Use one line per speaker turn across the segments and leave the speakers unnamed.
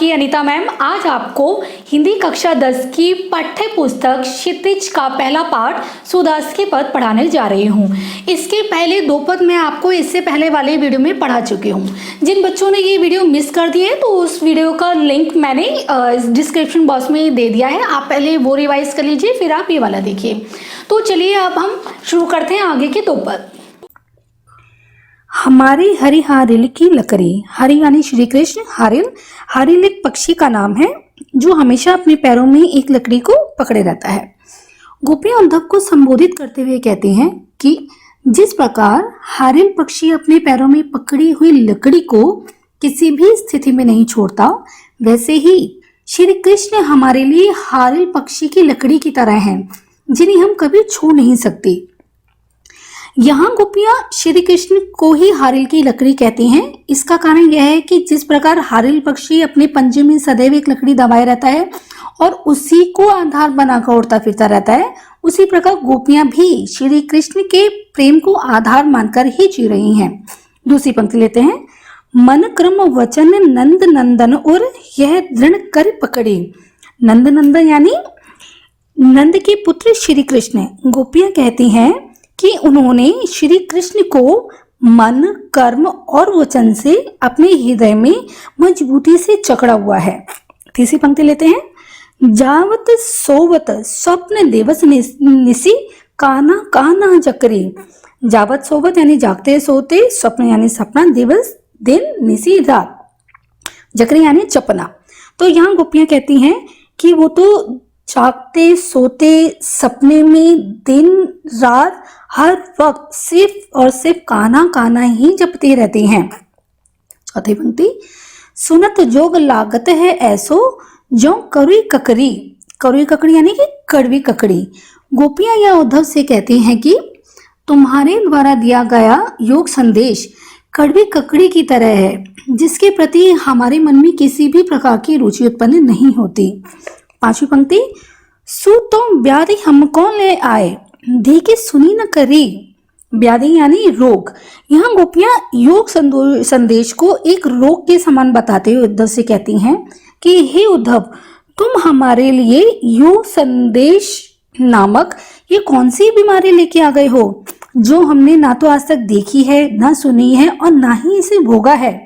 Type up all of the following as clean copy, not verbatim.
आपकी अनीता मैम। आज आपको हिंदी कक्षा 10 की पाठ्य पुस्तक क्षितिज का पहला पाठ सुदास के पद पढ़ाने जा रही हूँ। इसके पहले 2 पद मैं आपको इससे पहले वाले वीडियो में पढ़ा चुकी हूँ। जिन बच्चों ने ये वीडियो मिस कर दिए तो उस वीडियो का लिंक मैंने डिस्क्रिप्शन बॉक्स में दे दिया है, आप पहले वो रिवाइज कर लीजिए, फिर आप ये वाला देखिए। तो चलिए अब हम शुरू करते हैं आगे के 2 पद। हमारी हरि हारिल की लकड़ी। हरि यानी श्री कृष्ण, हारिल हारिल एक पक्षी का नाम है जो हमेशा अपने पैरों में एक लकड़ी को पकड़े रहता है। गोपियां उद्धव को संबोधित करते हुए कहती हैं कि जिस प्रकार हारिल पक्षी अपने पैरों में पकड़ी हुई लकड़ी को किसी भी स्थिति में नहीं छोड़ता, वैसे ही श्री कृष्ण हमारे लिए हारिल पक्षी की लकड़ी की तरह हैं, जिन्हें हम कभी छू नहीं सकते। यहाँ गोपियां श्री कृष्ण को ही हारिल की लकड़ी कहती हैं। इसका कारण यह है कि जिस प्रकार हारिल पक्षी अपने पंजे में सदैव एक लकड़ी दबाए रहता है और उसी को आधार बनाकर उड़ता फिरता रहता है, उसी प्रकार गोपियां भी श्री कृष्ण के प्रेम को आधार मानकर ही जी रही हैं। दूसरी पंक्ति लेते हैं। मन क्रम वचन नंद नंदन और यह दृढ़ कर पकड़े। नंद नंदन यानी नंद के पुत्र श्री कृष्ण। गोपियां कहती हैं कि उन्होंने श्री कृष्ण को मन, कर्म और वचन से अपने हृदय में मजबूती से जकड़ा हुआ है। तीसरी पंक्ति लेते हैं। जावत सोवत स्वप्न दिवस निसी काना काना जकरी। जावत सोवत यानी जागते सोते, स्वप्न यानी सपना, दिवस दिन, निसी रात, जकरी यानी चपना। तो यहाँ गोपियां कहती हैं कि वो तो जागते सोते सपने में दिन रात हर वक्त सिर्फ और सिर्फ काना काना ही जपती रहती हैं। चौथी पंक्ति। सुनत जोग लागत है ऐसो जो करुई ककरी। करुई ककड़ी यानी कि कड़वी ककड़ी। गोपियां या उद्धव से कहती हैं कि तुम्हारे द्वारा दिया गया योग संदेश कड़वी ककड़ी की तरह है, जिसके प्रति हमारे मन में किसी भी प्रकार की रुचि उत्पन्न नहीं होती। पांचवी पंक्ति। सु तो व्याधि हमको ले आए धी की सुनी न करी। व्याधि यानी रोग। यहाँ गोपियां योग संदेश को एक रोग के समान बताते हुए उद्धव से कहती हैं कि हे उद्धव, तुम हमारे लिए योग संदेश नामक ये कौन सी बीमारी लेके आ गए हो, जो हमने ना तो आज तक देखी है, ना सुनी है और ना ही इसे भोगा है।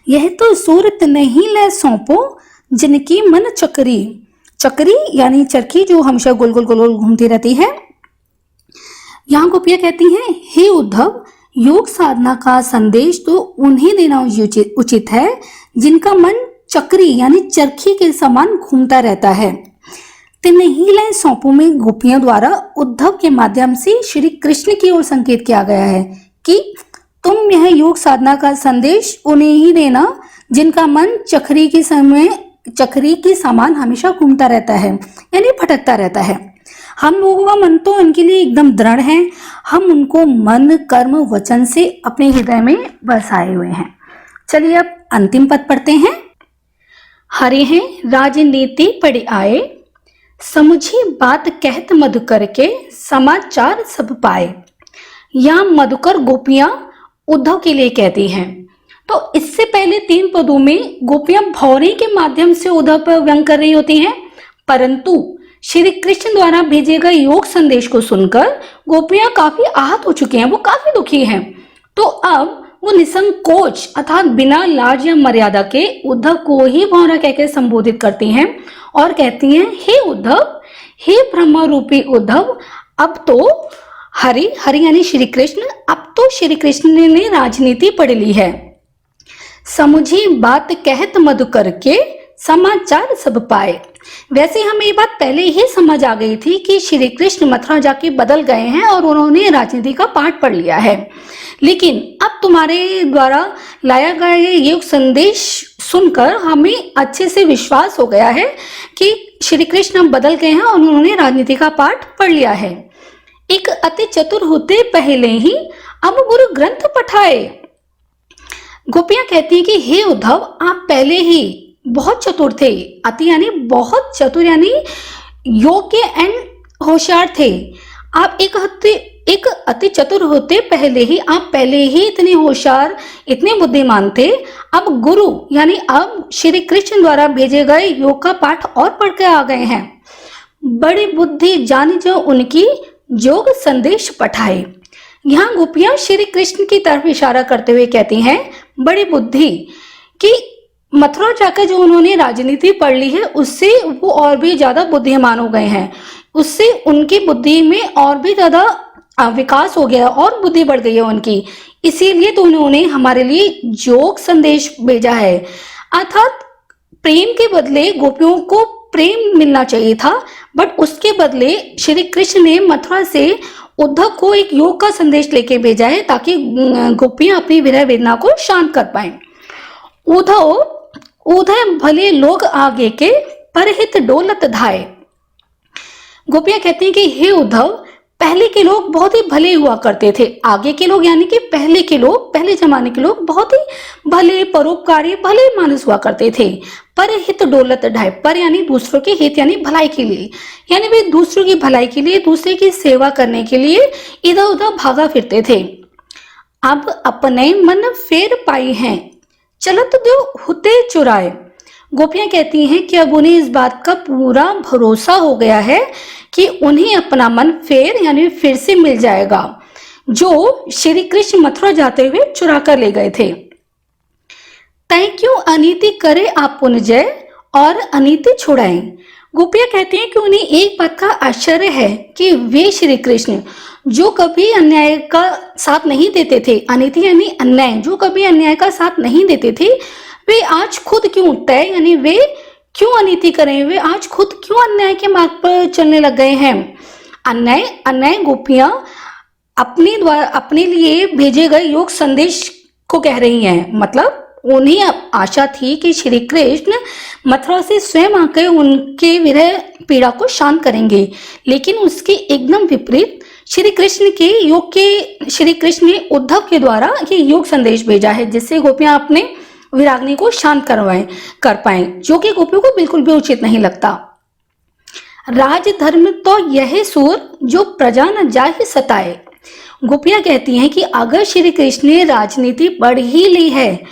यह तो सूरत नहीं ले सौंपो जिनकी मन चक्री। चक्री यानी चरखी जो हमेशा गोल गोल गोल गोल घूमती रहती है। यहाँ गोपियां कहती हैं, हे उद्धव, योग साधना का संदेश तो उन्हें देना उचित है जिनका मन चक्री यानी चरखी के समान घूमता रहता है। तिनहीले सौंपों में गोपियों द्वारा उद्धव के माध्यम से श्री कृष्ण की ओर संकेत किया गया है कि तुम यह योग साधना का संदेश उन्हें ही देना जिनका मन चक्री के समान हमेशा घूमता रहता है, यानी भटकता रहता है। हम लोगों का मन तो इनके लिए एकदम दृढ़ है। हम उनको मन, कर्म, वचन से अपने हृदय में बसाए हुए हैं। चलिए अब अंतिम पद पढ़ते हैं। हरे हैं राजनीति पढ़े आए, समझी बात कहत मधुकर के समाचार सब पाए। यहाँ मधुकर गोपियां उद्धव के लिए कहती हैं। तो इससे पहले 3 पदों में गोपियां भौरे के माध्यम से उद्धव पर व्यंग कर रही होती हैं, परंतु श्री कृष्ण द्वारा भेजे गए योग संदेश को सुनकर गोपियां काफी आहत हो चुकी हैं, वो काफी दुखी हैं। तो अब वो निसंकोच अर्थात बिना लाज या मर्यादा के उद्धव को ही भौरा कहकर संबोधित करती हैं और कहती हैं, हे उद्धव, हे ब्रह्म रूपी उद्धव, अब तो हरि यानी श्री कृष्ण, अब तो श्री कृष्ण ने राजनीति पढ़ ली है। समझी बात कहत मधुकर के समाचार सब पाए। वैसे हमें ये बात पहले ही समझ आ गई थी कि श्री कृष्ण मथुरा जाके बदल गए हैं और उन्होंने राजनीति का पाठ पढ़ लिया है, लेकिन अब तुम्हारे द्वारा लाया गया ये योग संदेश सुनकर हमें अच्छे से विश्वास हो गया है कि श्री कृष्ण अब बदल गए हैं और उन्होंने राजनीति का पाठ पढ़ लिया है। एक अति चतुर होते पहले ही अब गुरु ग्रंथ पठाए। गोपियां कहती है कि हे उद्धव, आप पहले ही बहुत चतुर थे। अति यानी बहुत चतुर यानी योग्य एंड होशियार थे। आप एक एक अति चतुर होते पहले ही, आप पहले ही इतने होशियार, इतने बुद्धिमान थे। अब गुरु यानी अब श्री कृष्ण द्वारा भेजे गए योग का पाठ और पढ़ के आ गए हैं। बड़ी बुद्धि जानी जो उनकी, योग संदेश पठाए। यहाँ गोपियां श्री कृष्ण की तरफ इशारा करते हुए कहती हैं बड़ी बुद्धि, कि मथुरा जाकर जो उन्होंने राजनीति पढ़ ली है उससे वो और भी ज्यादा बुद्धिमान हो गए हैं, उससे उनकी बुद्धि में और भी ज्यादा विकास हो गया और बुद्धि बढ़ गई है उनकी, इसीलिए तो उन्होंने हमारे लिए योग संदेश भेजा है। अर्थात प्रेम के बदले गोपियों को प्रेम मिलना चाहिए था, बट उसके बदले श्री कृष्ण ने मथुरा से उद्धव को एक योग का संदेश लेके भेजा है ताकि गोपियां अपनी विरह वेदना को शांत कर पाएं। उद्धव उधय भले लोग आगे के, परहित डोलत धाये। गोपियां कहती हैं कि हे उद्धव, पहले के लोग बहुत ही भले हुआ करते थे। आगे के लोग यानी कि पहले के लोग, पहले जमाने के लोग बहुत ही भले, परोपकारी, भले मानुस हुआ करते थे। पर हित डोलत ढाई, पर यानी दूसरों के हित यानी भलाई के लिए, यानी वे दूसरों की भलाई के लिए, दूसरे की सेवा करने के लिए इधर उधर भागा फिरते थे। अब अपने मन फेर पाई हैं, चलत दो हुते चुराए। गोपियां कहती हैं कि अब उन्हें इस बात का पूरा भरोसा हो गया है कि उन्हें अपना मन फेर यानी फिर से मिल जाएगा, जो श्री कृष्ण मथुरा जाते हुए चुरा कर ले गए थे। तय क्यों अनीति करे आप पुनजय, और अनीति छुड़ाएं। गोपियां कहती हैं कि उन्हें एक बात का आश्चर्य है कि वे श्री कृष्ण जो कभी अन्याय का साथ नहीं देते थे, अनीति यानी अन्याय, जो कभी अन्याय का साथ नहीं देते थे, वे आज खुद क्यों तय यानी वे क्यों अनीति करें, वे आज खुद क्यों अन्याय के मार्ग पर चलने लग गए हैं। अन्याय अन्याय गोपियां अपने द्वारा अपने लिए भेजे गए योग संदेश को कह रही हैं। मतलब उन्हें आशा थी कि श्री कृष्ण मथुरा से स्वयं आकर उनके विरह पीड़ा को शांत करेंगे, लेकिन उसके एकदम विपरीत श्री कृष्ण ने उद्धव के द्वारा ये योग संदेश भेजा है, जिससे गोपियां अपने विराग्नि को शांत कर पाए, जो कि गोपियों को बिल्कुल भी उचित नहीं लगता। राजधर्म तो यह सूर, जो प्रजा न जाहि सताए। गोपियां कहती हैं कि अगर श्री कृष्ण ने राजनीति पढ़ ही ली है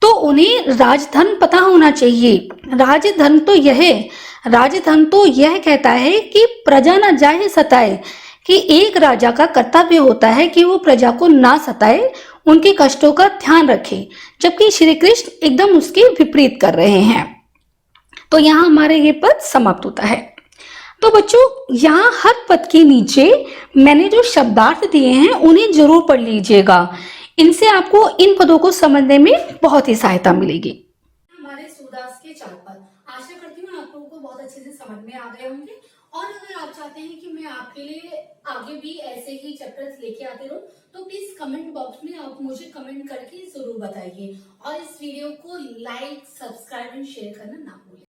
तो उन्हें राजधर्म पता होना चाहिए। राजधर्म तो यह कहता है कि प्रजा न जाहि सताए, कि एक राजा का कर्तव्य होता है कि वो प्रजा को ना सताए, उनके कष्टों का ध्यान रखे, जबकि श्री कृष्ण एकदम उसके विपरीत कर रहे हैं। तो यहाँ हमारे ये पद समाप्त होता है। तो बच्चों यहाँ हर पद के नीचे मैंने जो शब्दार्थ दिए हैं उन्हें जरूर पढ़ लीजिएगा, इनसे आपको इन पदों को समझने में बहुत ही सहायता मिलेगी।
हमारे सूरदास के 4 पद, आशा करती हूँ आप लोगों को बहुत अच्छे से समझ में आ गए होंगे। और अगर आप चाहते हैं कि मैं आपके लिए आगे भी ऐसे ही चैप्टर्स लेके आते रहूं, तो प्लीज कमेंट बॉक्स में आप मुझे कमेंट करके जरूर बताइए, और इस वीडियो को लाइक, सब्सक्राइब एंड शेयर करना ना भूलें।